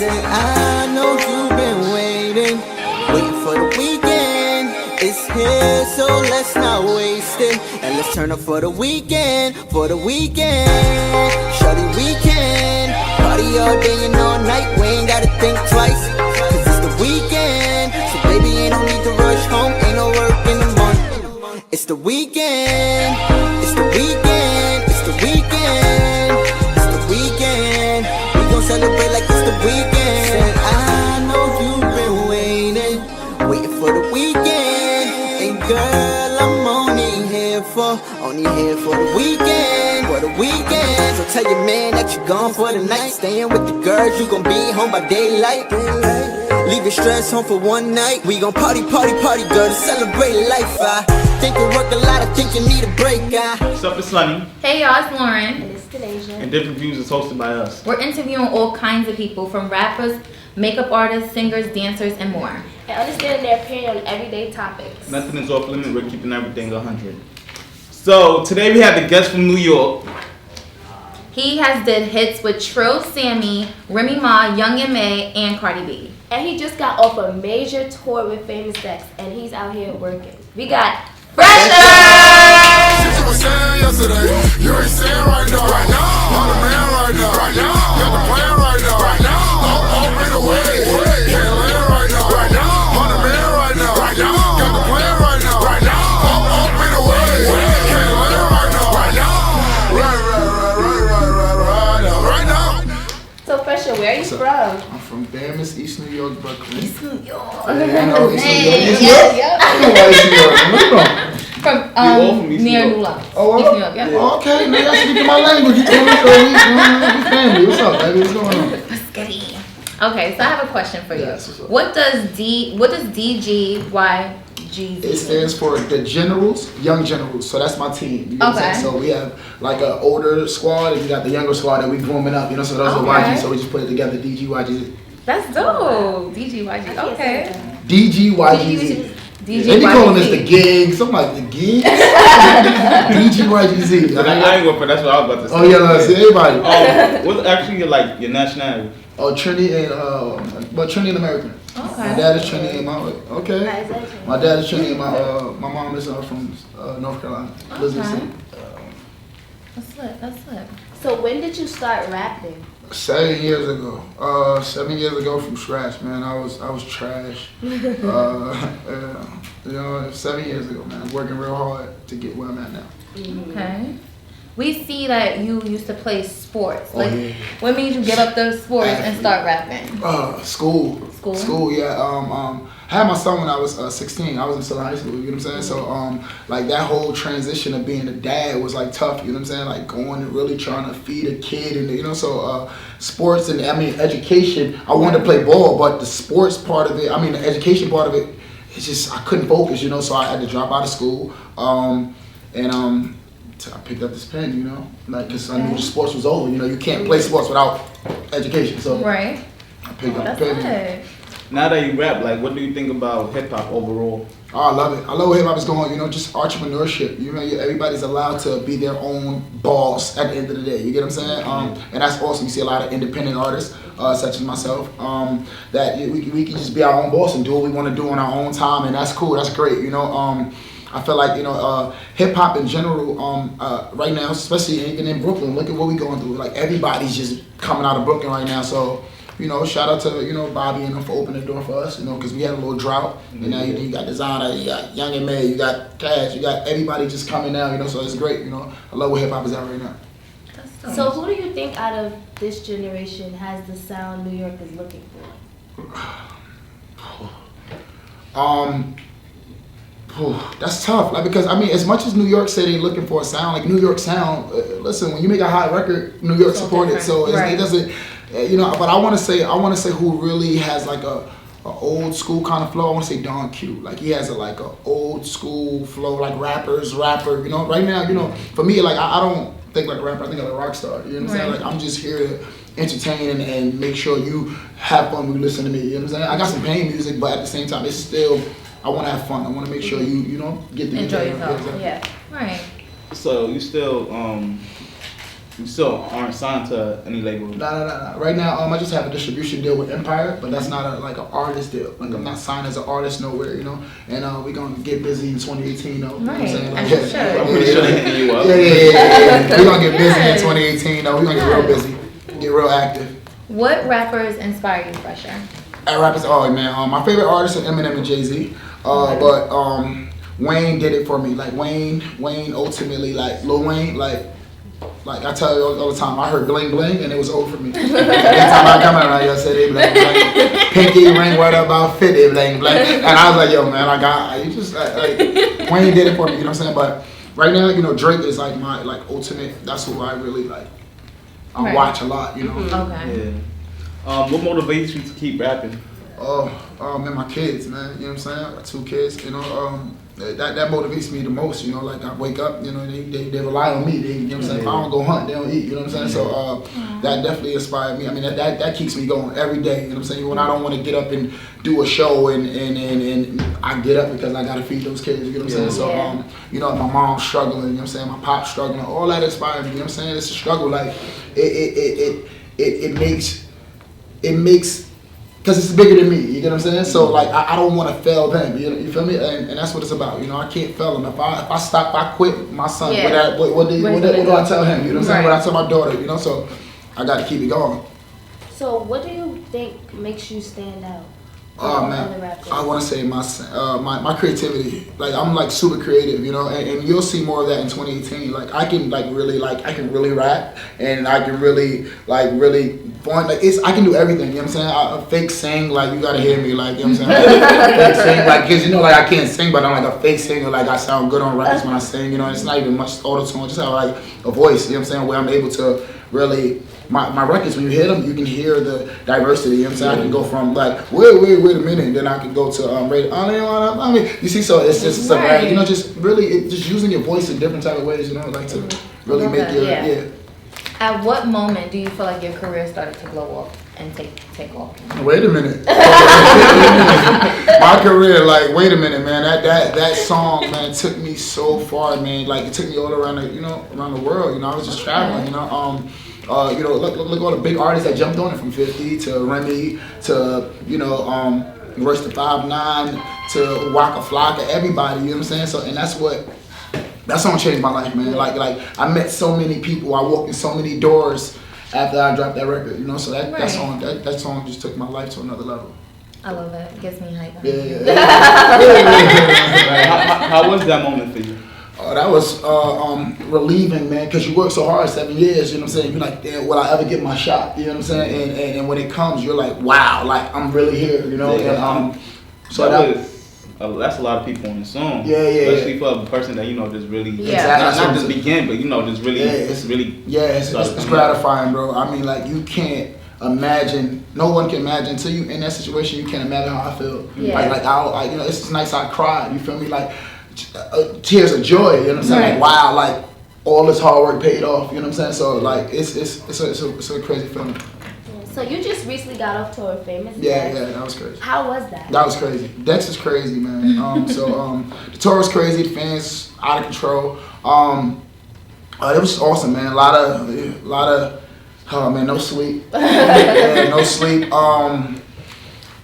Said I know you've been waiting for the weekend. It's here, so let's not waste it. And let's turn up for the weekend, Shorty, weekend. Party all day and all night, we ain't gotta think twice. Cause it's the weekend, so baby ain't no need to rush home. Ain't no work in the morning. It's the weekend, it's the weekend, it's the weekend, it's the weekend. We gon' celebrate like it's the weekend. Said I know you've been waiting for the weekend. And girl, I'm only here for the weekend, So tell your man that you're gone for the night. Staying with the girls, you gon' be home by daylight. Leave your stress home for one night. We gon' party, girl, to celebrate life. I think you work a lot, I think you need a break. What's up, it's Sunny. Hey y'all, it's Lauren. And it's Denasia. And Different Views is hosted by us. We're interviewing all kinds of people, from rappers, makeup artists, singers, dancers, and more. And understanding their opinion on everyday topics. Nothing is off limit, we're keeping everything 100. So today we have a guest from New York. He has did hits with Trill Sammy, Remy Ma, Young M.A., and Cardi B. And he just got off a major tour with Famous Dex, and he's out here working. We got Phresher! You were saying yesterday, you ain't saying right now, I'm the man right now, got the plan right now, open the way, can't land right now, I'm the man right now, got the plan right now, open the way, can't land right now, right now. So Phresher, where are you from? I'm from Famous East New York, Brooklyn. East New York. I know East New York. Hey, East yes, New York? I know East New York. Where you from? From all from East near New York. Nula. Oh, East New York, yeah. Oh, okay, man, y'all speaking my language. You told me so we family. What's up, baby? What's going on? What's goody? Okay, so I have a question for you. Yes, what's up? What does DGYG It stands for the Generals, Young Generals. So that's my team. You know what I'm Okay. saying? So we have like an older squad and we got the younger squad that we grooming up. You know, so those are Okay. YG. So we just put it together, DGYG. That's dope. DGYG. Okay. DGYGZ. They be calling this the gig, something like the gig. DGYGZ. I ain't going for that's what I was about to say. Oh yeah, let's see everybody. What's actually your nationality? Oh, Trinity and Trinity and American. Okay. My dad is Trinity and okay. Why is that Trinity? My dad is Trinity and my mom is from North Carolina. Elizabeth Okay. City. That's lit. That's lit. So when did you start rapping? 7 years ago. 7 years ago from scratch, man. I was trash. Yeah, you know, 7 years ago, man. I was working real hard to get where I'm at now. Okay. We see that you used to play sports. Oh, Like, yeah. what made you give up those sports and start rapping? School. School? Yeah. I had my son when I was 16. I was still in high school. You know what I'm saying? So like that whole transition of being a dad was like tough. You know what I'm saying? Like going and really trying to feed a kid, and you know, so sports and education. I wanted to play ball, but the sports part of it, the education part of it, it's just I couldn't focus. You know, so I had to drop out of school. I picked up this pen, you know, like because I knew the sports was over. You know, you can't play sports without education. So Right. I picked up That's the pen. good. Now that you rap, like, what do you think about hip hop overall? Oh, I love it. I love where hip hop is going. You know, just entrepreneurship. You know, everybody's allowed to be their own boss at the end of the day. You get what I'm saying? And that's awesome. You see a lot of independent artists, such as myself, that we can just be our own boss and do what we want to do on our own time, and that's cool. That's great. You know, I feel like, you know, hip hop in general, right now, especially even in Brooklyn, look at what we're going through. Like everybody's just coming out of Brooklyn right now. So, you know, shout out to, you know, Bobby and them for opening the door for us, you know, because we had a little drought. And now you got Designer, you got Young and May, you got Cash, you got everybody just coming now, you know, so it's great, you know. I love where hip hop is at right now. That's dope. So who do you think out of this generation has the sound New York is looking for? That's tough, like, because as much as New York say they looking for a sound, like New York sound, listen, when you make a hot record, New York support it, so Right. it doesn't, you know. But I want to say who really has like a old school kind of flow. I want to say Don Q. Like he has a old school flow, like rapper. You know, right now, you know, for me, like I don't think like a rapper. I think like a rock star. You know what I'm saying? Right. Like I'm just here to entertain and make sure you have fun when you listen to me. You know what I'm saying? I got some pain music, but at the same time, it's still. I want to have fun. I want to make sure you know, get the Enjoy enjoyment. yourself. Yeah. Right. So you still You still aren't signed to any label. Nah. Right now, I just have a distribution deal with Empire, but that's not like an artist deal. Like I'm not signed as an artist nowhere, you know. And we're gonna get busy in 2018, though. You know what I'm saying? Like, I'm pretty sure they're hitting you up. Yeah. We're gonna get busy in 2018, though. We're gonna get real busy, get real active. What rappers inspire you, Phresher? Rappers, oh man, my favorite artists are Eminem and Jay-Z. But Wayne did it for me. Like Wayne ultimately, like Lil Wayne, like I tell you all the time, I heard bling bling and it was over for me. Every time I come around, I say they bling bling. Pinky ring right about 50 bling bling. And I was like, yo man, you just like Wayne did it for me, you know what I'm saying? But right now, you know, Drake is like my ultimate, that's who I really like. I watch a lot, you know. Okay. Yeah. What motivates you to keep rapping? Man, my kids, man. You know what I'm saying? I got 2 kids. You know, that motivates me the most. You know, like I wake up. You know, they rely on me. You know what I'm saying? If I don't go hunt, they don't eat. You know what I'm saying? So that definitely inspired me. I mean, that keeps me going every day. You know what I'm saying? When I don't want to get up and do a show and I get up because I gotta feed those kids. You know what I'm saying? So you know, my mom's struggling. You know what I'm saying? My pop's struggling. All that inspired me. You know what I'm saying? It's a struggle. Like it makes, because it's bigger than me, you get what I'm saying? So like I don't want to fail them, you feel me? And that's what it's about, you know. I can't fail them. If I stop, if I quit, my son, what do I tell him? You know what I'm saying? What I tell my daughter, you know. So I got to keep it going. So what do you think makes you stand out? Oh man, I want to say my creativity. Like I'm like super creative, you know, and you'll see more of that in 2018. Like I can really rap, and I can really fun. Like I can do everything. You know what I'm saying? I fake sing, like you gotta hear me, like you know what I'm saying? Fake sing, like because you know, like I can't sing, but I'm like a fake singer. Like I sound good on raps when I sing. You know, it's not even much auto tune. Just have like a voice. You know what I'm saying? Where I'm able to really. My records, when you hear them, you can hear the diversity. You know what I'm saying? I can go from like, wait a minute, and then I can go to I mean, you see, so it's just like, you know, just really just using your voice in different type of ways, you know, like to really make your At what moment do you feel like your career started to blow up and take off? Wait a minute. My career, like, wait a minute, man. That song, man, took me so far, man. Like, it took me all around around the world. You know, I was just traveling. You know, you know, look all the big artists that jumped on it, from 50 to Remy to Royce the 5'9" to Waka Flocka, everybody. You know what I'm saying? So, and that song changed my life, man. Like I met so many people. I walked in so many doors after I dropped that record. You know, so that song just took my life to another level. I love it. It gets me hyped. How was that moment for you? That was relieving, man, because you work so hard 7 years, you know what I'm saying? You're like, damn, will I ever get my shot? You know what I'm saying? And when it comes, you're like, wow, like, I'm really here, you know? And, so that's a lot of people on the song. Especially for a person that, you know, just really, Exactly. not just begin, but, you know, just really, it's gratifying, bro. I mean, like, you can't imagine, no one can imagine, until you in that situation, you can't imagine how I feel. Like you know, it's nice I cried, you feel me? Like, tears of joy, you know what I'm saying? Like, wow, like all this hard work paid off, you know what I'm saying? So like it's a crazy feeling. So you just recently got off tour with Famous Dex. Yeah, that was crazy. How was that? That was crazy. Dex is crazy, man. The tour was crazy, the fans out of control. It was awesome, man. A lot of oh man, no sleep. No sleep.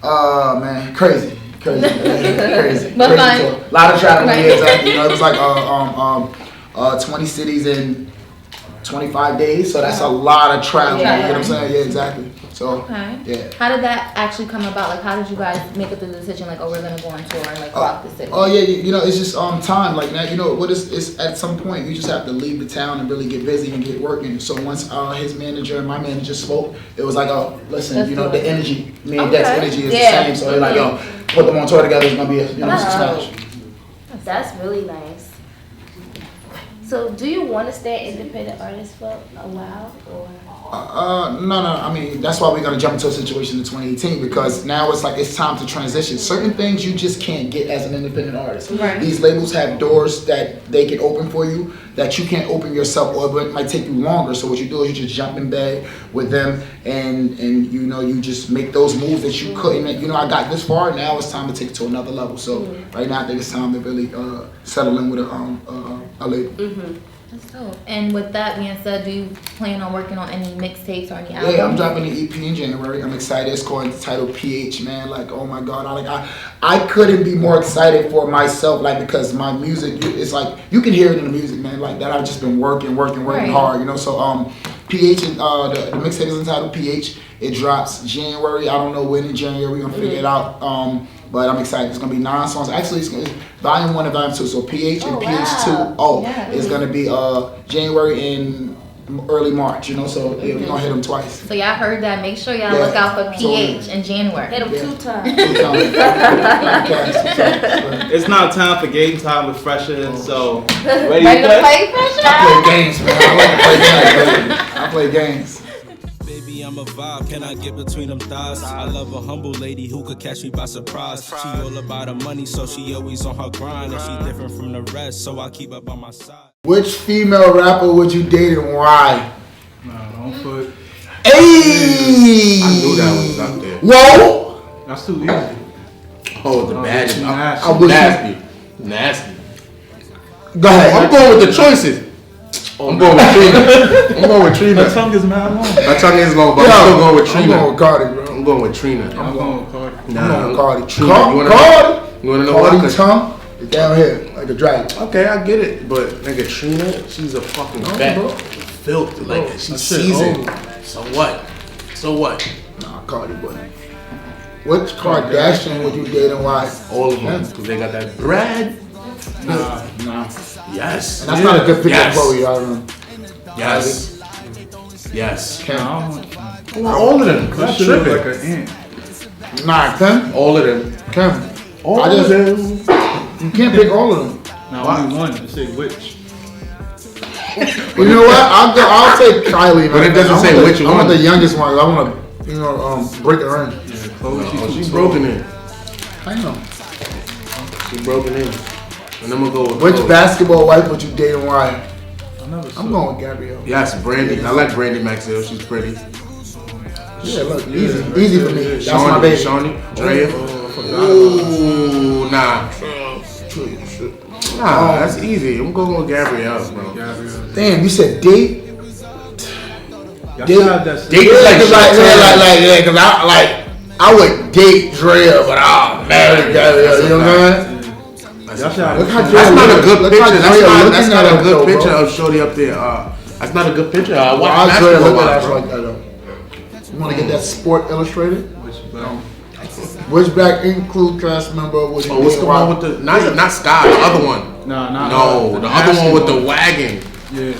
Man, crazy. But crazy fun. Tour. A lot of traveling, exactly. You know, it was like 20 cities in 25 days, so that's a lot of travel. You know what I'm saying? Yeah, exactly. So, yeah. How did that actually come about? Like, how did you guys make up the decision, like, oh, we're gonna go on tour and like rock the city? Oh yeah, you know, it's just time. Like, man, you know what is at some point you just have to leave the town and really get busy and get working. So once his manager and my manager spoke, it was like, oh, listen, you know, the energy, me and Dex energy is the same. So they're like, yo, put them on tour together. It's gonna be a smash. That's really nice. So, do you want to stay an independent artist for a while, or? No. I mean, that's why we're gonna jump into a situation in 2018, because now it's like it's time to transition. Certain things you just can't get as an independent artist. Right. These labels have doors that they can open for you that you can't open yourself, or it might take you longer. So what you do is you just jump in bed with them, and you know, you just make those moves that you couldn't. You know, I got this far. Now it's time to take it to another level. So right now, I think it's time to really settle in with a label. That's dope. And with that being said, do you plan on working on any mixtapes or any albums? Yeah, I'm dropping an EP in January. I'm excited. It's called entitled PH, man. Like, oh my God, I couldn't be more excited for myself, like, because my music, it's like you can hear it in the music, man. Like that, I've just been working Right. hard, you know. So PH, the mixtape is entitled PH. It drops January. I don't know when in January. We're gonna figure it out. But I'm excited. It's gonna be 9 songs. Actually, it's volume 1 and volume 2. So PH and PH2. It's gonna be January and early March. You know, so yeah, we're gonna hit them twice. So y'all heard that. Make sure y'all Yeah. look out for PH in January. Hit them 2 times. It's now time for game time with Phresher. So, ready Ready to to play? play, Phresher? I play games, man. I like to play games, baby. I play games. Baby, I'm a vibe, can I get between them thighs? I love a humble lady who could catch me by surprise. She all about her money, so she always on her grind. And she different from the rest, so I keep her by my side. Which female rapper would you date and why? Nah, don't put. Hey! I knew that was up there. Whoa! That's too easy. Oh, the bad. too I Nasty. wish Nasty. Nasty. Go ahead. I'm going with the choices. I'm going with Trina. I'm going with Trina. That tongue is mad long. My tongue is long, but I'm still going with I'm Trina. going with Cardi, bro. I'm going with Trina. I'm going with Cardi. I'm going with Cardi. Trina. Cardi. You wanna know why? Cardi tongue is down here like a dragon. Okay, I get it, but nigga, Trina, she's a fucking vet. bro. Filthy, like she's that shit seasoned. old. So what? So what? Nah, Cardi, boy. Which Kardashian would you date and why? All of them, because they got that bread. Nah. Yes. And that's not a good picture Yes. of Chloe, y'all know. Yes. Yes. Kim. Nah, I don't want All of them. that That's shit look tripping. like an ant. Nah, Kim. All of them. Kim. All I of just- them. You can't pick all of them. Nah, Why? only one. It say which. You know what? I'll take Kylie. Man. But it doesn't I say want which I one. want the youngest one. I want to, break her in. Yeah, Chloe, Oh, she's she's too broken in. I know. She's broken in. And I'm gonna go with Which Chloe. basketball wife would you date and why? I never saw. I'm going with Gabrielle. Yes, Brandy. I like Brandy Maxwell. She's pretty. Yeah, look, easy for me. That's my Shawnee, baby. Shawnee, Drea. Ooh, nah. Nah, that's easy. I'm going with Gabrielle, bro. Gabrielle. Damn, you said date? Y'all Date- should have that shit. Date is like Cause I would date Drea, but I'll marry Gabrielle. You know what I'm saying? Y'all should have Look how that. That's not a good Look picture. how That's Drea not looking at a us good though, bro. picture of Shorty up there. That's not a good picture. I watch Why Drea basketball look at watch, us bro. like that though? You want to get that Sport Illustrated? Which black? Which Black include cast member would you Oh, what's date the and why? one with the not Sky, the other one? Nah, nah. No, the other one with the wagon. Yeah.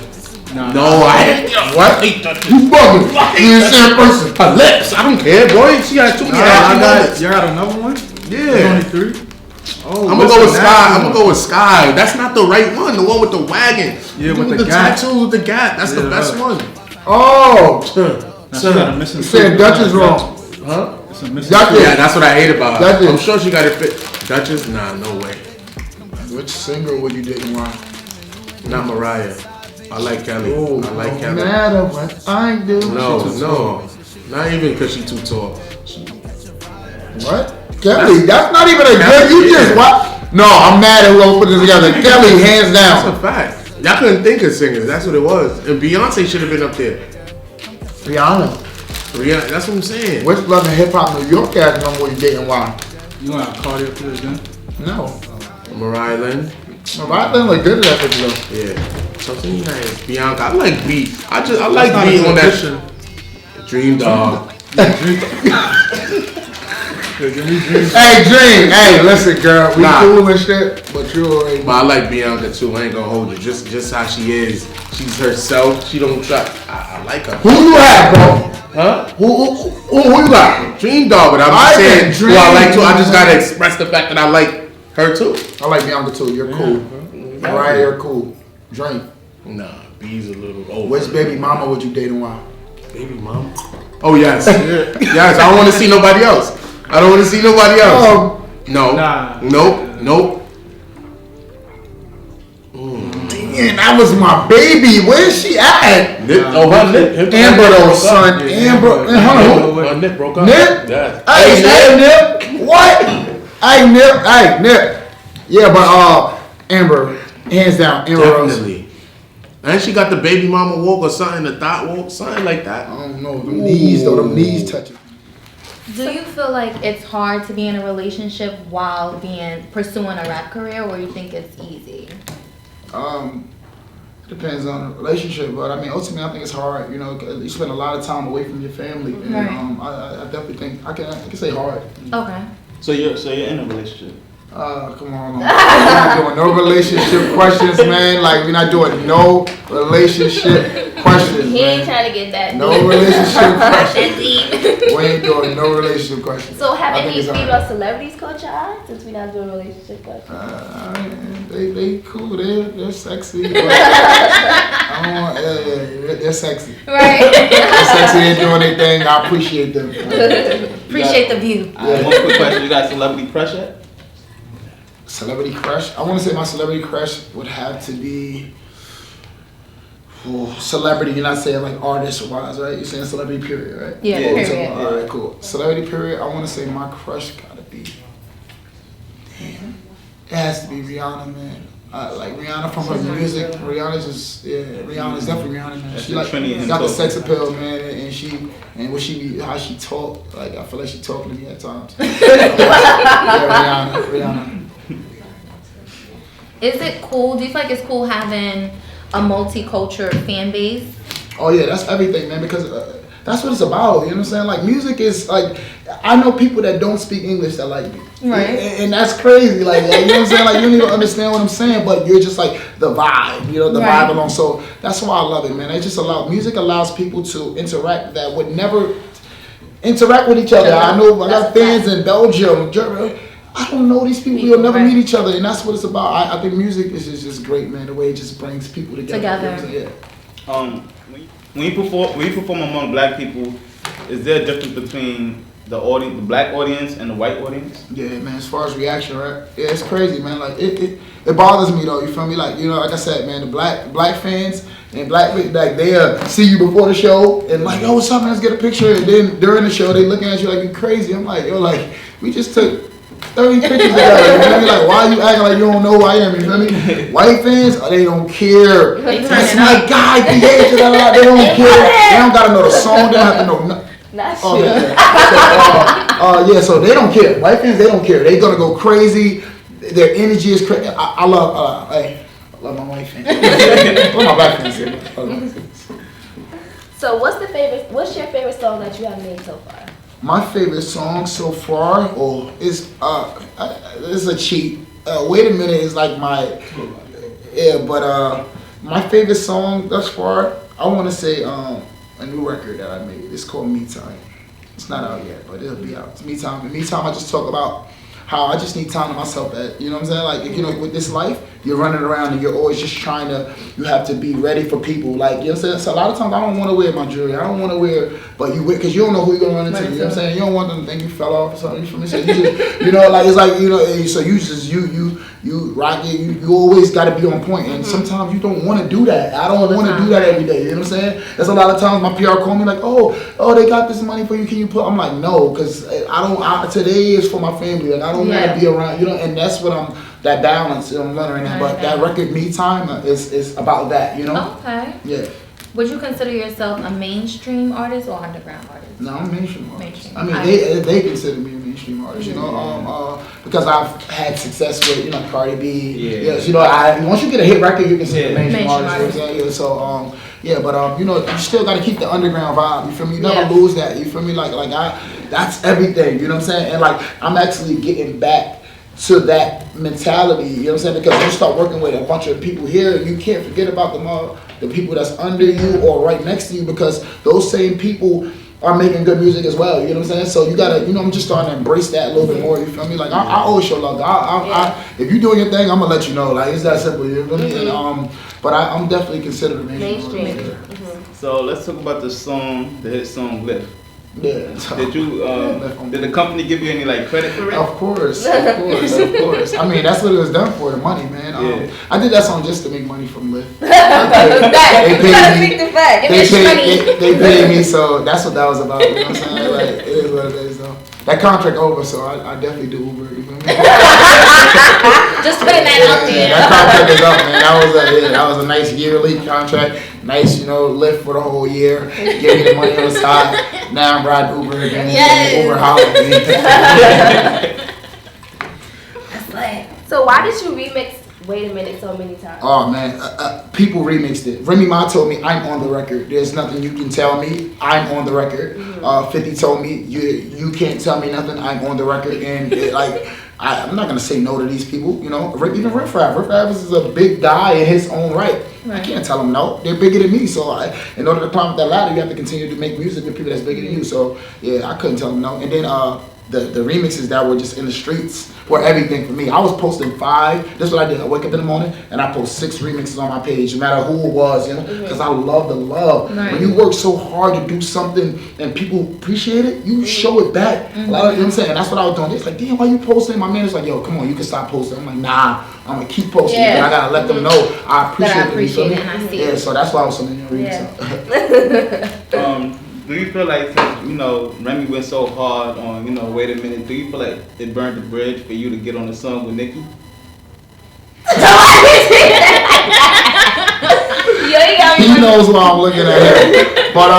Nah. No, I What? You bugging? You the same person. her lips. I don't care, boy. She got too many Nah, happy I got. moments. You got another one? Yeah. There's only 3. Oh, I'm gonna what's go the with Sky. nasty I'm gonna one? go with Sky. That's not the right one. The one with the wagon. Yeah, with with the gap. tattoo with the gap. That's the Yeah, best right. one. Oh, Now she got a missing you said tooth. Dutch is wrong. Huh? It's a missing Dutch tooth. Yeah, that's what I hate about her. Duchess. I'm sure she got it fit. Duchess? Nah, no way. Which singer would you date and why? Not Mariah. I like Kelly. Oh, I like no Kelly. matter what I do. No, no. Not even because she too tall. What? Kelly, that's not even a good. You just what? No, I'm mad at whoever put this together. Kelly, hands That's down. a fact. Y'all couldn't think of singers. That's what it was. And Beyonce should have been up there. Rihanna. Rihanna, that's what I'm saying. Which Love and Hip Hop New York cast member would you date and why? You gonna have Cardi up there again? No. Mariah Lynn. Mariah didn't look good in that picture though. Yeah. Something nice. Bianca. I like B. I like Not a B good on that picture. Dream Dog. Yeah, give me dreams. Hey, Dream. Hey, listen, girl. We Nah. cool and shit, but you already. But I like Bianca too. I ain't gonna hold you. Just how she is. She's herself. She don't try. I like her. Who you have, bro? Huh? Who you got? Dream Dog, but I'm I just saying think who I like too. I Dream- just gotta express the fact that I like her too. I like Bianca too. You're cool. Mariah, you're cool. Dream. Nah, B's a little over. Which baby mama would you date and why? Baby mom? Oh yes, yes. I don't want to see nobody else. I don't want to see nobody else. Oh, No. Nah. Nope. man, that was my baby. Where's she at? Nip. Oh, her Nip. Amber though, broke up. son. Yeah, Amber. Amber. Hold on. Her Nip broke up. Nip? Yeah. Hey, Nip. What? Hey, Nip. Yeah, but Amber, hands down, Amber Rose. Definitely. And she got the baby mama walk or something, the thought walk, something like that. I don't know. Them knees though, them knees touching. Do you feel like it's hard to be in a relationship while pursuing a rap career, or you think it's easy? Depends on the relationship, but I mean, ultimately, I think it's hard. You know, 'cause you spend a lot of time away from your family, and Right. I definitely think I can say hard. Okay. So you're in a relationship. Come on. We're not doing no relationship questions, man. Like, we're not doing no relationship questions, He ain't man. trying to get that No deep. relationship That questions. deep. We ain't doing no relationship questions. So have I think any it's female alright. celebrities caught your eye since we're not doing relationship questions? They cool. They're sexy. But I don't want, they're sexy. Right. They're sexy. They're doing their thing. I appreciate them. Appreciate the view. One quick question: you got a celebrity crush yet? Celebrity crush? I want to say my celebrity crush would have to be celebrity. You're not saying like artist wise, right? You're saying celebrity period, right? Yeah, Yeah. period. All right, cool. Celebrity period. I want to say my crush gotta be. Damn. It has to be Rihanna, man. Like Rihanna from her music. Rihanna's just Rihanna's definitely Rihanna, man. That's She the like Trinity and got the Toast. sex appeal, man, and how she talk. Like I feel like she talking to me at times. Yeah, Rihanna. Is it cool? Do you feel like it's cool having a multicultural fan base? Oh yeah, that's everything, man. Because that's what it's about. You know what I'm saying? Like music is like, I know people that don't speak English that like me, Right. And that's crazy. Like you know what I'm saying? Like you don't even understand what I'm saying, but you're just like the vibe. You know, the Right. vibe along. So that's why I love it, man. It just music allows people to interact that would never interact with each other. I know I got fans in Belgium, Germany. I don't know these people. We'll never Right. meet each other, and that's what it's about. I think music is just great, man. The way it just brings people together. You know what I'm saying? Yeah. When you perform among black people, is there a difference between the audience, the black audience, and the white audience? Yeah, man. As far as reaction, right? Yeah, it's crazy, man. Like it bothers me though. You feel me? Like like I said, man. The black fans and black like they see you before the show and like, yo, what's up, man? Let's get a picture. And then during the show, they looking at you like you crazy. I'm like, yo, like we just took 30 pictures together. You feel me? Like, why you acting like you don't know who I am? You feel me? White fans, they don't care. They That's turning my up. guy. They don't care. They don't gotta know the song. They don't have to know nothing. Not Oh, you. yeah. So they don't care. White fans, they don't care. They gonna go crazy. Their energy is crazy. I love my white fans. What my black fans say? I love my fans. So what's your favorite song that you have made so far? My favorite song so far, is it's a cheat. Wait a minute is like my favorite song thus far. I want to say a new record that I made. It's called Me Time. It's not out yet, but it'll be out. It's Me Time. In Me Time, I just talk about how I just need time to myself. You know what I'm saying? Like, with this life, you're running around and you're always just you have to be ready for people. Like, you know what I'm saying? So a lot of times I don't want to wear my jewelry. I don't want to wear, but you wear, because you don't know who you're going to run into. You know what I'm saying? You don't want them to think you fell off or something. You feel me? So you just, like, it's like, so you just, you rock it. You always got to be on point. And sometimes you don't want to do that. I don't want to do that every day. You know what I'm saying? There's a lot of times my PR call me like, oh, they got this money for you. Can you put? I'm like, no, because today is for my family. Like, I don't want to be around, and that's what that balance I'm learning. Right, But that record, Me Time, is about that, Okay. Yeah. Would you consider yourself a mainstream artist or underground artist? No, I'm mainstream artist. Mainstream. I mean, they consider me a mainstream artist, because I've had success with, Cardi B. Yeah. Yes, once you get a hit record, you consider a mainstream Mainstream artist. Yeah, so, you still got to keep the underground vibe. You feel me? You never lose that. You feel me? That's everything. You know what I'm saying? And I'm actually getting back to that mentality. You know what I'm saying? Because you start working with a bunch of people here, you can't forget about the people that's under you or right next to you, because those same people are making good music as well. You know what I'm saying? So you gotta, I'm just starting to embrace that a little bit more. You feel me? Like I always show love. If you're doing your thing, I'm gonna let you know. Like, it's that simple. You feel me? And, but I'm definitely considered a mainstream. So let's talk about the hit song Lift. Yeah. Did the company give you any credit for it? Of course. I mean, that's what it was done for, the money, man. I did that song just to make money from Lyft. They paid me, so that's what that was about. You know what I'm saying? Like, it is what it is, though. That contract over, so I definitely do Uber. You feel me? Just putting that out Yeah, there. that contract is up, man. That was a nice yearly contract. Nice, lift for the whole year. Give me the money on the side. Now I'm riding Uber again. Yes. Uber holiday. That's like, So why did you remix Wait a Minute so many times? Oh man, people remixed it. Remy Ma told me I'm on the record. There's nothing you can tell me. I'm on the record. 50 told me you can't tell me nothing. I'm on the record. And I'm not gonna say no to these people. Even Riff Raff. Riff Raff is a big guy in his own right. I can't tell them no. They're bigger than me. So in order to climb up that ladder, you have to continue to make music with people that's bigger than you. So yeah, I couldn't tell them no. And then the remixes that were just in the streets were everything for me. I was posting 5. This is what I did. I wake up in the morning and I post 6 remixes on my page, no matter who it was, because I love the love. Right. When you work so hard to do something and people appreciate it, you show it back. You know what I'm saying? And that's what I was doing. It's like, damn, why you posting? My man is like, yo, come on, you can stop posting. I'm like, nah, I'm gonna keep posting. Yeah. But I gotta let them know I appreciate That I it. You feel appreciate me? it and I see Yeah, it. so that's why I was sending you remixes. Do you feel like, since, Remy went so hard on, Wait a Minute, do you feel like it burned the bridge for you to get on the song with Nicki? He knows what I'm looking at. But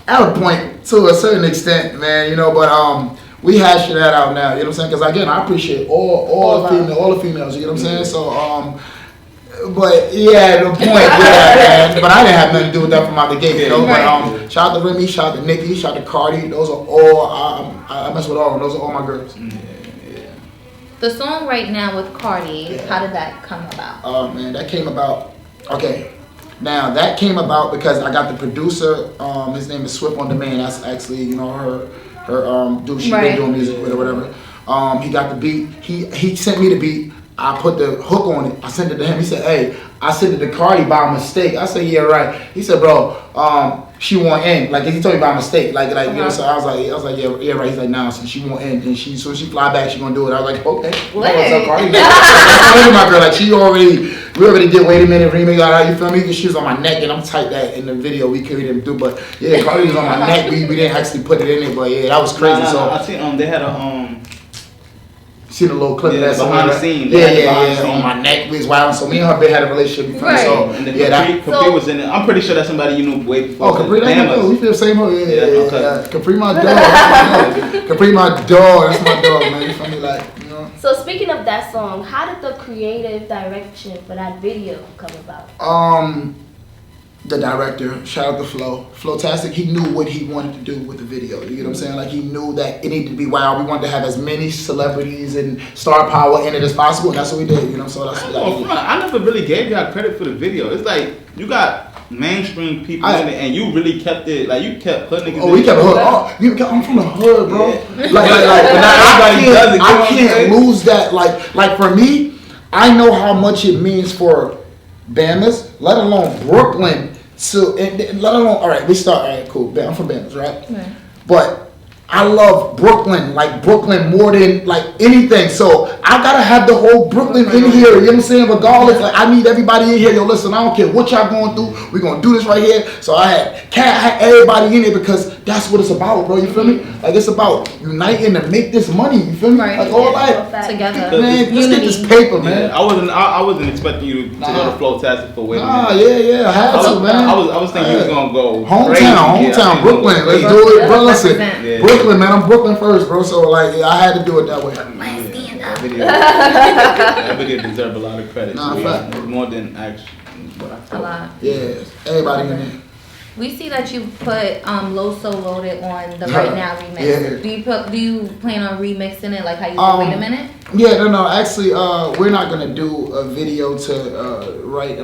at a point, to a certain extent, man, but we hashing that out now. You know what I'm saying? Because again, I appreciate all the females. You know what I'm saying? So but yeah, the point, man. But I didn't have nothing to do with that from out the gate, But shout out to Remy, shout out to Nicki, shout out to Cardi. Those are all I mess with all of them. Those are all my girls. the song right now with Cardi, how did that come about? Oh man, that came about. Okay, now that came about because I got the producer. His name is Swift on Demand. That's actually her dude she been doing music with or whatever. He got the beat. He sent me the beat. I put the hook on it. I sent it to him. He said, "Hey, I sent it to Cardi by mistake." I said, "Yeah, right." He said, "Bro, she won't end." Like he told me by mistake. So I was like, yeah, right. He's like, "Nah, so she won't end." And she fly back, she gonna do it. I was like, "Okay." What's up, Cardi? My girl, like we already did Wait a Minute remix. You feel me? She was on my neck, and I'm tight that in the video we couldn't do. But yeah, Cardi was on my neck. We didn't actually put it in there, but yeah, that was crazy. No, so I see they had a seen a little clip of that behind the scenes. Yeah. On my neck, we was wild. So me and her had a relationship before. Right. So and then yeah, Capri was in it. I'm pretty sure that's somebody you knew way before. Oh, Capri, that's my dog. We feel the same hoe. Yeah. Capri, my dog. Capri, my dog. That's my dog, man. You feel me? So speaking of that song, how did the creative direction for that video come about? The director, shout out to Flowtastic, he knew what he wanted to do with the video. You get what I'm saying? Like he knew that it needed to be wild. We wanted to have as many celebrities and star power in it as possible, and that's what we did. So that's what I never really gave y'all credit for the video. It's like you got mainstream people in it, and you really kept it. Like you kept putting niggas. We kept hood. I'm from the hood, bro. Yeah. I can't lose that. Like for me, I know how much it means for Bamas, let alone Brooklyn. Let alone, all right, cool. I'm from Bamas, right? But I love Brooklyn, more than anything. So I gotta have the whole Brooklyn in here. You know what I'm saying? Regardless, I need everybody in here. Yo, listen, I don't care what y'all going through. We gonna do this right here. So I had everybody in it because that's what it's about, bro. You feel me? It's about uniting to make this money. You feel me? Together. Man, let's get this paper, man. I wasn't expecting you to go to Flowtastic for Wait a Minute. Yeah, I had to, man. I was thinking you was gonna go hometown, Brooklyn. Let's do it, bro. Listen. Brooklyn, man. I'm Brooklyn first, bro. So I had to do it that way. That video deserved a lot of credit. More than actually what I felt. A lot. Yeah, everybody in there. We see that you put Low So Loaded on the Right Now remix. Yeah. Do you plan on remixing it like how you did Wait a Minute? Yeah, no. Actually, we're not gonna do a video to Right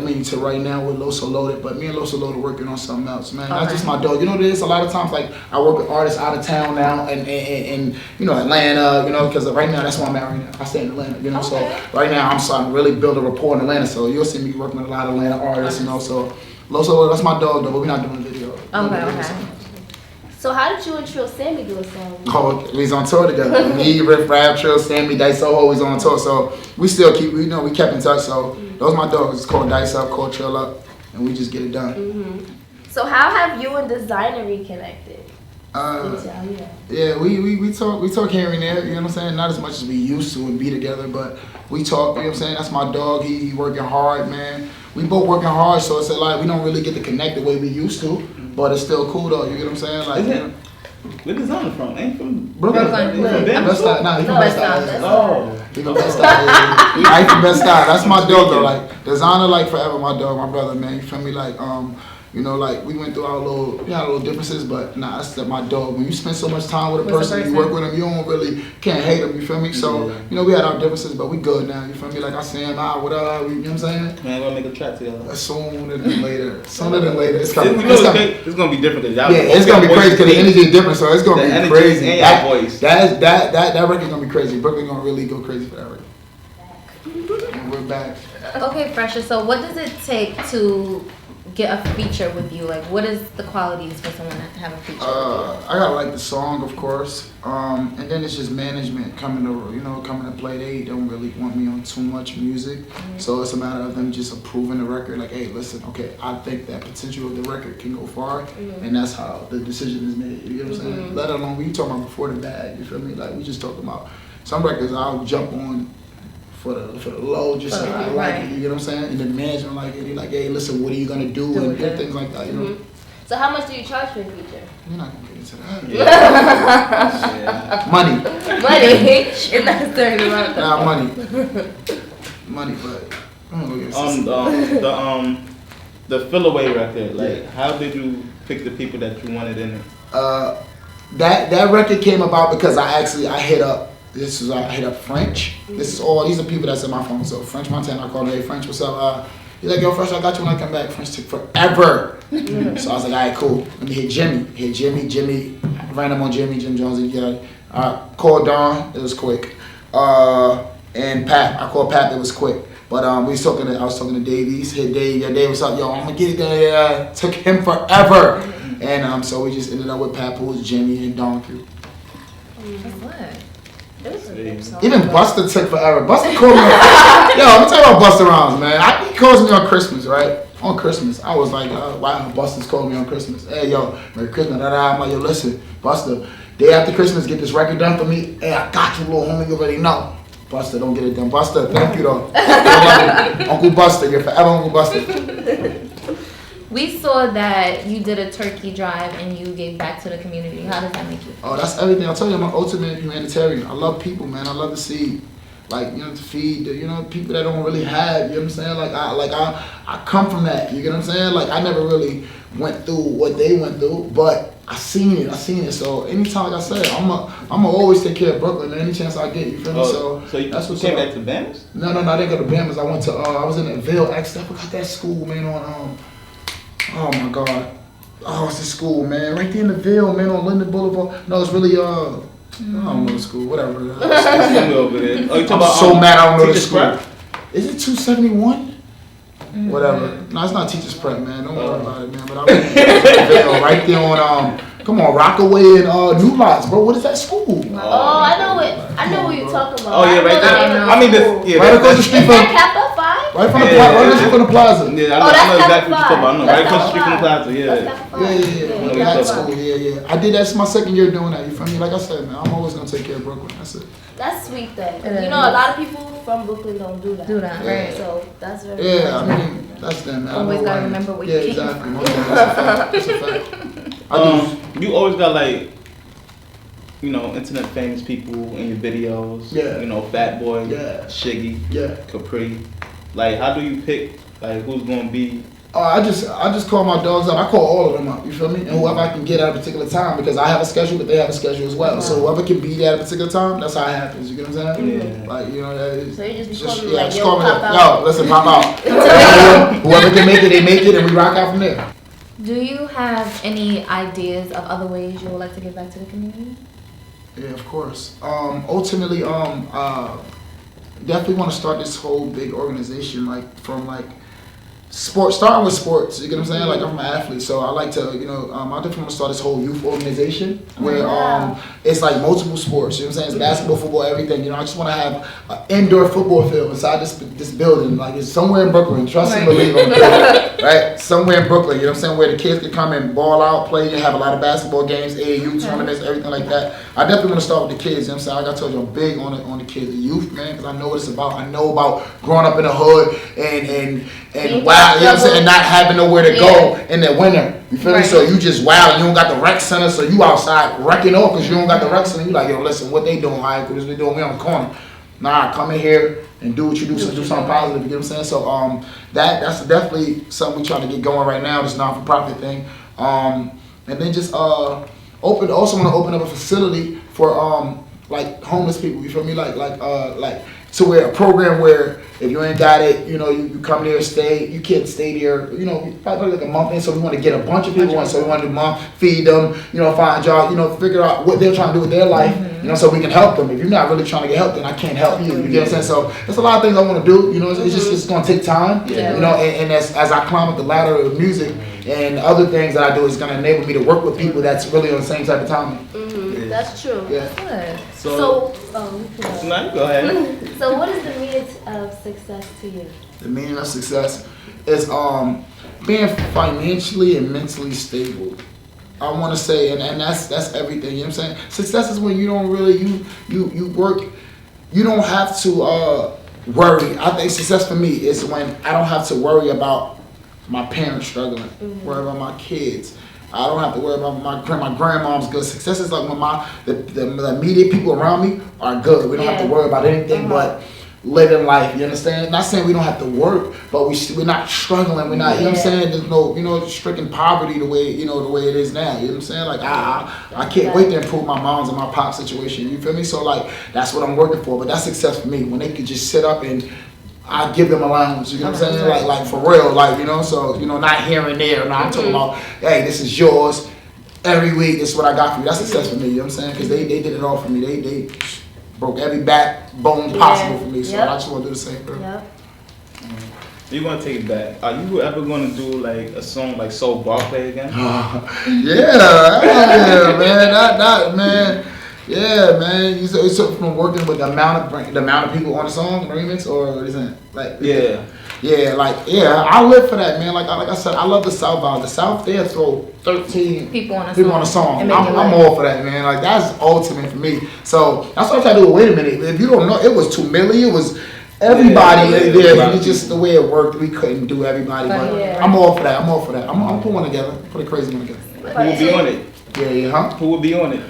Now with Low So Loaded, but me and Low So Loaded working on something else, man. That's just my dog. You know what it is? A lot of times, I work with artists out of town now, and Atlanta, because right now that's where I'm at right now. I stay in Atlanta, So right now I'm starting to really build a rapport in Atlanta. So you'll see me working with a lot of Atlanta artists, So Low So Loaded, that's my dog, though. But we're not doing a video. Okay. So how did you and Trill Sammy do a song? Oh, we was on tour together. Me, Riff Raff, Trill, Sammy, Dice Up, always on tour. So we still we kept in touch. So those my dogs. It's called Dice Up, called Trill Up, and we just get it done. So how have you and Designer reconnected? Yeah, we talk here and there, you know what I'm saying? Not as much as we used to and be together, but we talk, you know what I'm saying? That's my dog, he working hard, man. We both working hard, so it's like we don't really get to connect the way we used to, but it's still cool though, you get what I'm saying? Like, you know, Where Designer from? Ain't from Brooklyn. Brooklyn. He from Bama? Best Style, nah, he from Best Style. Oh. He from Best Style, yeah. I ain't from Best Style, that's my dog though, like, Designer, like, forever my dog, my brother, man, you feel me? Like, you know, like, we went through our we had little differences, but nah, that's my dog. When you spend so much time with a person, you work with him, you don't really, can't hate him, you feel me? So, you know, we had our differences, but we good now, you feel me? Like, I see him, what up, you know what I'm saying? Man, we're gonna make a track together. Sooner than later. Sooner than later. It's It's coming. gonna be different. Cause y'all Yeah, it's gonna be crazy because the energy is different, so it's gonna The be energy crazy. and your voice. That record's gonna be crazy. Brooklyn gonna really go crazy for that record. And we're back. Okay, Phresher. So what does it take to get a feature with you? Like, what is the qualities for someone to have a feature? I gotta like the song, of course, and then it's just management coming to play. They don't really want me on too much music, so it's a matter of them just approving the record. Like, hey, listen, okay, I think that potential of the record can go far, and that's how the decision is made. You know what I'm saying? Let alone we talking about before the bag. You feel me? Like, we just talking about some records I'll jump on for the low, just so I like it, you get what I'm saying? And then management like it, they're like, hey, listen, what are you gonna do? And things like that, you know? So how much do you charge for a feature? We're not gonna get into that. Money. Money? And that's turning around. Nah, money, but I'm gonna go get the Fill Away record, like, how did you pick the people that you wanted in it? That record came about because I hit up French. These are people that's in my phone. So French Montana, I called him, hey French, what's up? He's like, yo, Fresh, I got you when I come back. French took forever. So I was like, all right, cool. Let me hit Jimmy. I ran him on Jim Jones. Called Don, it was quick. And Pat, I called Pat, it was quick. But I was talking to Davies, hit Dave, Dave, what's up? Yo, I'm gonna get it there. Took him forever. And so we just ended up with Papoose, Jimmy, and Don Q. Even Busta took forever. Busta called me. Yo, let me tell you about Busta Rhymes, man. He calls me on Christmas, right? On Christmas, I was like, wow, Busta's calling me on Christmas. Hey, yo, Merry Christmas. I'm like, yo, listen, Busta, day after Christmas, get this record done for me. Hey, I got you, little homie. You already know. Busta, don't get it done. Busta, thank you though. Uncle Busta, you're forever Uncle Busta. We saw that you did a turkey drive and you gave back to the community. How does that make you feel? Oh, that's everything. I'll tell you, I'm an ultimate humanitarian. I love people, man. I love to see, like, to feed, people that don't really have, you know what I'm saying? I come from that, you get what I'm saying? Like, I never really went through what they went through, but I seen it. So anytime, like I said, I'm gonna always take care of Brooklyn any chance I get, you feel me? So you that's what's came up. back to Bama's? No, I didn't go to Bama's. I went to, I was in the Ville, actually, I forgot that school, man, on, oh my God. Oh, it's the school, man. Right there in the Ville, man, on Linden Boulevard. No, it's really, I don't know the school, whatever. Over there. Oh, I'm so mad I don't know the Teachers school. Prep? Is it 271? Whatever. No, it's not Teachers Prep, man. Don't worry about it, man. But I'm in the Ville, right there on, come on, Rockaway and New Lots, bro. What is that school? Oh, I know what you're talking about. Oh, yeah, right there. I mean, Right across the street Is from, that Kappa 5? right from the plaza, right across from the plaza. Yeah, I Oh, know that's exactly what you're talking about. I know, That's right across the street from the Kappa plaza, yeah. That's Kappa 5. Yeah. That school, yeah. I did that's my second year doing that. You feel me? Like I said, man, I'm always gonna take care of Brooklyn. That's it. That's sweet though. It is. You know, a lot of people from Brooklyn don't do that. Right. So that's very Yeah, I nice. mean, that's them, man. Always I know gotta why. remember where yeah, you came exactly. That's a fact. I do. You always got like, internet famous people in your videos. Yeah. Fat Boy, Yeah. Shiggy, Yeah. Capri. Like, how do you pick like who's gonna be? I just call my dogs up. I call all of them up. You feel me? And whoever I can get at a particular time, because I have a schedule, but they have a schedule as well. So whoever can be there at a particular time, that's how it happens. You get what I'm saying? Yeah. Like, that is, So you just call me yeah, like, just yo, call me pop up. out. Yo, listen, pop out. Whoever can make it, they make it, and we rock out from there. Do you have any ideas of other ways you would like to give back to the community? Yeah, of course. Ultimately, definitely want to start this whole big organization, from sports, starting with sports. You get what I'm saying? Like, I'm an athlete, so I like to, I definitely want to start this whole youth organization where it's like multiple sports. You know what I'm saying? It's basketball, football, everything. I just want to have an indoor football field inside this building. Like, it's somewhere in Brooklyn. Trust and believe. right? Somewhere in Brooklyn, you know what I'm saying, where the kids can come and ball out, play, and have a lot of basketball games, AAU tournaments, everything like that. I definitely want to start with the kids, you know what I'm saying? Like I told you, I'm big on the kids, the youth, man, because I know what it's about. I know about growing up in the hood and wow, you know what I'm saying, and not having nowhere to go in the winter. You feel me? So you just wow, you don't got the rec center, so you outside wrecking off because you don't got the rec center. You like, yo, listen, what they doing? All right, what we doing? We on the corner. Nah, come in here and do what you do, so do something positive. You get what I'm saying? So that's definitely something we trying to get going right now. This non-for-profit thing, and then just also want to open up a facility for like homeless people. You feel me? Like to where a program where if you ain't got it, you know, you come there, stay. You can't stay there, you know, probably like a month in. So we want to get a bunch of people in. So we want to do a month, feed them, you know, find a job, you know, figure out what they're trying to do with their life, you know, so we can help them. If you're not really trying to get help, then I can't help you. You get what I'm saying? So there's a lot of things I want to do. You know, it's gonna take time. You know, and as I climb up the ladder of music and other things that I do, it's gonna enable me to work with people that's really on the same type of time. That's true. Yeah. So No, you go ahead. So what is the meaning of success to you? The meaning of success is being financially and mentally stable. I want to say, and that's everything. You know what I'm saying? Success is when you don't really you work. You don't have to worry. I think success for me is when I don't have to worry about my parents struggling, worry about my kids. I don't have to worry about my grandmom's good. Success is like when the immediate people around me are good. We don't have to worry about anything but living life. You understand? Not saying we don't have to work, but we're not struggling. We're not. You know what I'm saying? There's no, you know, stricken poverty the way it is now. You know what I'm saying? Like I can't wait to improve my mom's and my pop's situation. You feel me? So like that's what I'm working for. But that's success for me when they could just sit up and I give them allowance, you know what I'm saying? Like for real, like, you know, so, you know, not here and there. No, I'm talking about, hey, this is yours. Every week, this is what I got for you. That's success for me, you know what I'm saying? Because they did it all for me. They broke every backbone possible for me. So I just want to do the same for them. You're going to take it back. Are you ever going to do like a song like Soul Barclay again? Yeah, man. Man. Yeah, man. It's from working with the amount of people on the song, the remix, or isn't it? Like I live for that, man. Like I said, I love the South vibe. The South, they throw 13 people on a song. I'm all for that, man. Like that's ultimate for me. So that's what I try to do. Wait a minute, if you don't know, it was 2 million. It was everybody there. It's just the way it worked. We couldn't do everybody, but I'm all for that. I'm putting one together. Put a crazy one together. Who will be on it? Who will be on it?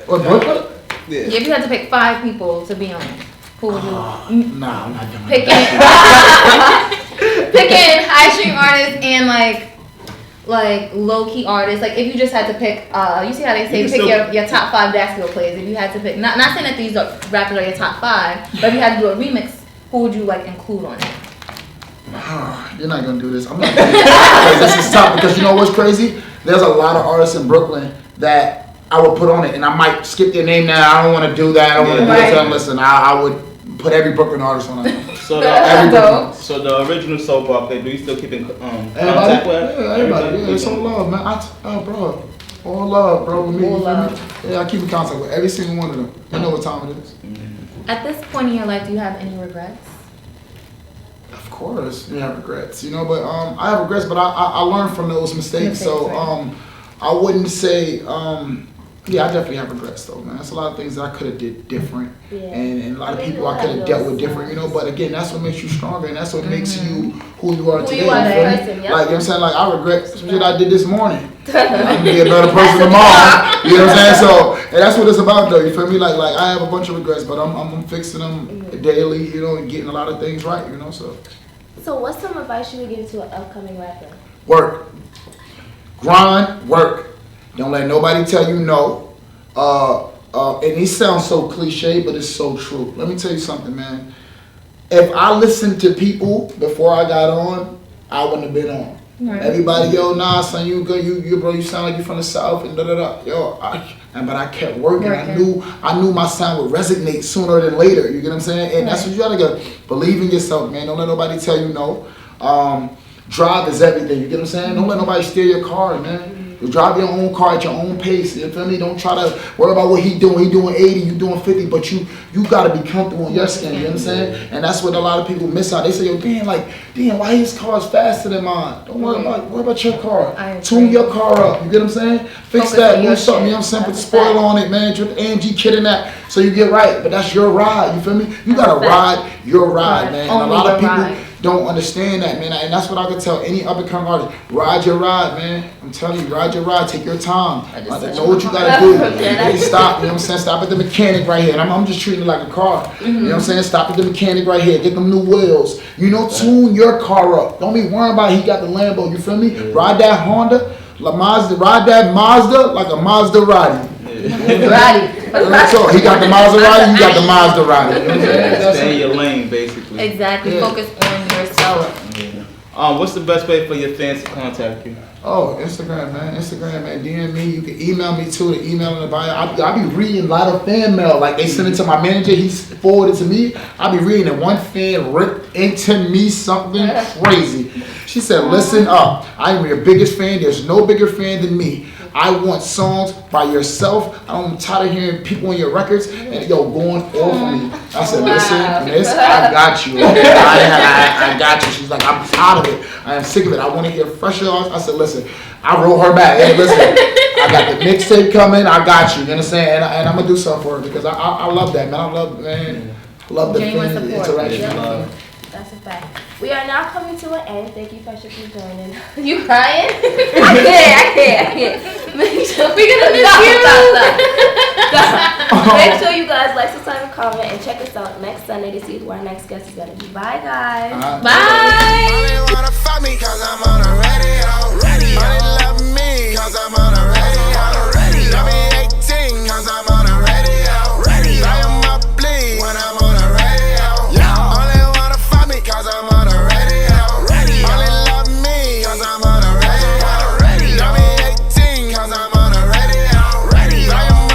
Brooklyn? Yeah, if you had to pick 5 people to be on it, who would you? Nah, I'm not doing picking high street artists and like low key artists. Like if you just had to pick, you see how they say pick your top 5 basketball players. If you had to pick, not saying that these rappers are your top 5, but if you had to do a remix, who would you like include on it? You're not gonna do this. I'm not gonna do this. This is tough because you know what's crazy? There's a lot of artists in Brooklyn that I would put on it, and I might skip their name now. I don't want to do that. I don't want to do it. So listen, I would put every Brooklyn artist on it. So the original Soul Barclay, do you still keep in contact with? Everybody. Yeah, it's all love, man. Bro, all love, bro. With me, all love. Yeah, I keep in contact with every single one of them. I know what time it is. At this point in your life, do you have any regrets? Of course, you have regrets, you know. But I have regrets, but I learned from those mistakes. So I wouldn't say. Yeah, I definitely have regrets though, man. That's a lot of things that I could have did different, and a lot of people I could have dealt with different, you know. But again, that's what makes you stronger, and that's what makes you who you are today. Like, you know what I'm saying? Like I regret some shit I did this morning. I'm gonna be a better person tomorrow. You know what I'm saying? So, and that's what it's about though. You feel me? Like I have a bunch of regrets, but I'm fixing them daily, you know, and getting a lot of things right, you know. So what's some advice you would give to an upcoming rapper? Work, grind, work. Don't let nobody tell you no. And it sounds so cliche, but it's so true. Let me tell you something, man. If I listened to people before I got on, I wouldn't have been on. Right. Everybody, yo, nah, son, you good, you bro, you sound like you from the South and da da da. Yo, but I kept working. I knew my sound would resonate sooner than later. You get what I'm saying? And that's what you gotta go. Believe in yourself, man. Don't let nobody tell you no. Drive is everything. You get what I'm saying? Don't let nobody steal your car, man. You drive your own car at your own pace. You feel me? Don't try to worry about what he doing. He doing 80, you doing 50, but you gotta be comfortable in your skin. You know what I'm saying? And that's what a lot of people miss out. They say, yo, damn, why his car is faster than mine? Don't worry about your car. Tune your car up. You get what I'm saying? Fix that. Do something. You know what I'm saying? Put the spoiler on it, man. Drip the AMG kit in that, so you get right. But that's your ride. You feel me? You gotta ride your ride, man. And a lot of people don't understand that, man. And that's what I could tell any up and coming artist. Ride your ride, man. I'm telling you, ride your ride. Take your time. Know what you gotta do. Hey, stop. You know what I'm saying? Stop at the mechanic right here. And I'm just treating it like a car. You know what I'm saying? Stop at the mechanic right here. Get them new wheels. You know, tune your car up. Don't be worrying about he got the Lambo. You feel me? Ride that Honda, ride that Mazda like a Maserati. He got the Maserati, you got the Maserati. You know what I'm saying? Stay in your lane, basically. Exactly. Focus on yourself. What's the best way for your fans to contact you? Oh, Instagram, man. DM me. You can email me too. The email in the bio. I be reading a lot of fan mail. Like they send it to my manager. He forwarded to me. I be reading it. One fan ripped into me something crazy. She said, "Listen up. I am your biggest fan. There's no bigger fan than me. I want songs by yourself. I'm tired of hearing people on your records and going off on me." I said, "Listen, miss, I got you. Okay? I got you." She's like, "I'm tired of it. I am sick of it. I want to hear Phresher." I said, "Listen." I wrote her back. Hey, listen, I got the mixtape coming. I got you. You understand? And I'm gonna do something for her because I love that, man. I love the fan interaction. Yeah. That's a fact. We are now coming to an end. Thank you, Phresher, for joining. You crying? I can't. Make sure we're gonna miss you. Stop. Make sure you guys like, subscribe, and comment, and check us out next Sunday to see who our next guest is gonna be. Bye, guys. Bye. Only wanna fuck me 'cause I'm on a